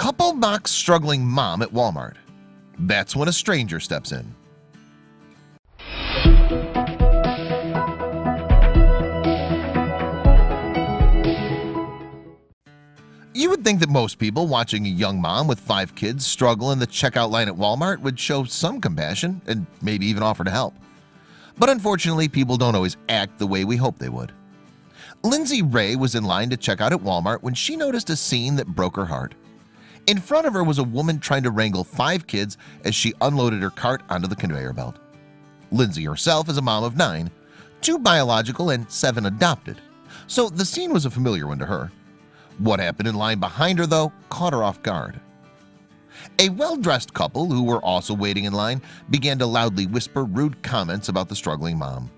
Couple mocks struggling mom at Walmart. That's when a stranger steps in. You would think that most people watching a young mom with 5 kids struggle in the checkout line at Walmart would show some compassion and maybe even offer to help. But unfortunately, people don't always act the way we hope they would. Lindsay Ray was in line to check out at Walmart when she noticed a scene that broke her heart. In front of her was a woman trying to wrangle 5 kids as she unloaded her cart onto the conveyor belt. Lindsay herself is a mom of 9, 2 biological and 7 adopted, so the scene was a familiar one to her. What happened in line behind her, though, caught her off guard. A well-dressed couple who were also waiting in line began to loudly whisper rude comments about the struggling mom.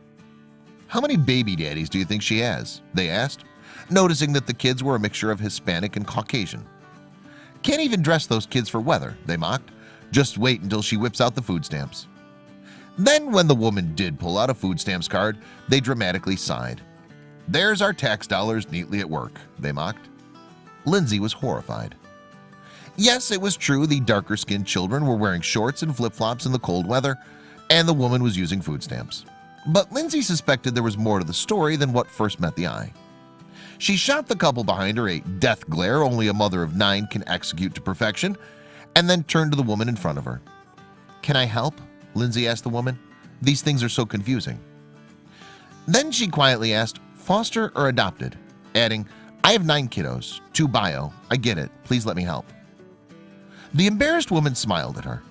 "How many baby daddies do you think she has?" they asked, noticing that the kids were a mixture of Hispanic and Caucasian. "Can't even dress those kids for weather," they mocked. "Just wait until she whips out the food stamps." Then when the woman did pull out a food stamps card, they dramatically sighed. "There's our tax dollars neatly at work," they mocked. Lindsay was horrified. Yes, it was true the darker-skinned children were wearing shorts and flip-flops in the cold weather, and the woman was using food stamps. But Lindsay suspected there was more to the story than what first met the eye. She shot the couple behind her a death glare only a mother of 9 can execute to perfection, and then turned to the woman in front of her. "Can I help?" Lindsay asked the woman. "These things are so confusing." Then she quietly asked, "Foster or adopted?" adding, "I have 9 kiddos, 2 bio. I get it. Please let me help." The embarrassed woman smiled at her.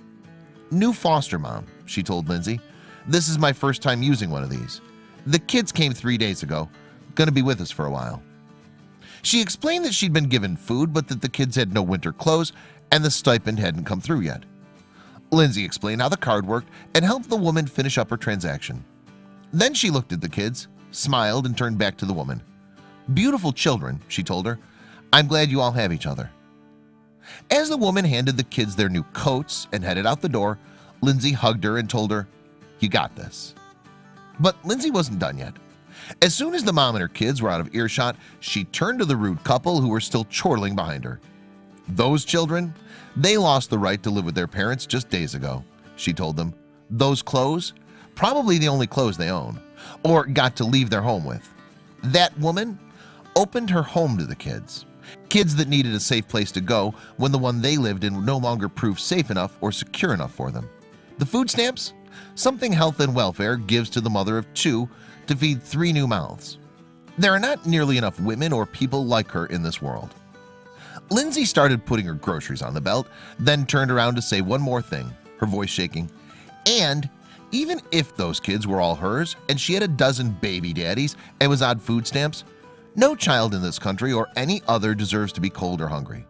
"New foster mom," she told Lindsay. "This is my first time using one of these. The kids came 3 days ago. Gonna be with us for a while." She explained that she'd been given food, but that the kids had no winter clothes and the stipend hadn't come through yet. Lindsay explained how the card worked and helped the woman finish up her transaction. Then she looked at the kids, smiled, and turned back to the woman. "Beautiful children," she told her. "I'm glad you all have each other." As the woman handed the kids their new coats and headed out the door, Lindsay hugged her and told her, "You got this." But Lindsay wasn't done yet. As soon as the mom and her kids were out of earshot, she turned to the rude couple who were still chortling behind her. "Those children, they lost the right to live with their parents just days ago," she told them. "Those clothes, probably the only clothes they own, or got to leave their home with. That woman opened her home to the kids that needed a safe place to go when the one they lived in no longer proved safe enough or secure enough for them. The food stamps, something health and welfare gives to the mother of 2 to feed 3 new mouths. There are not nearly enough women or people like her in this world." Lindsay started putting her groceries on the belt, then turned around to say one more thing, her voice shaking. "And even if those kids were all hers and she had a dozen baby daddies and was on food stamps, no child in this country or any other deserves to be cold or hungry.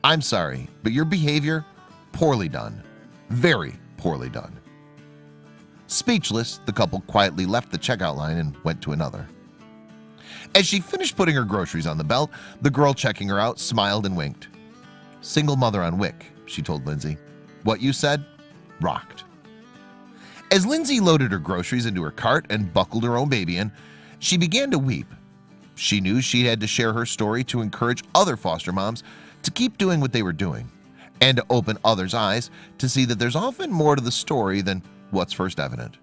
I'm sorry, but your behavior, poorly done. Very poorly done." Speechless, the couple quietly left the checkout line and went to another. As she finished putting her groceries on the belt, the girl checking her out smiled and winked. "Single mother on WIC," she told Lindsay. "What you said rocked." As Lindsay loaded her groceries into her cart and buckled her own baby in, she began to weep. She knew she had to share her story to encourage other foster moms to keep doing what they were doing, and to open others' eyes to see that there's often more to the story than what's first evident.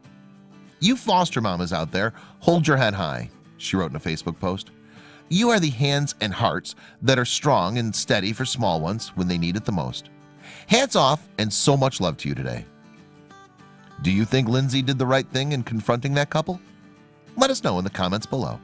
"You foster mamas out there, hold your head high," she wrote in a Facebook post. "You are the hands and hearts that are strong and steady for small ones when they need it the most. Hats off and so much love to you today." Do you think Lindsay did the right thing in confronting that couple? Let us know in the comments below.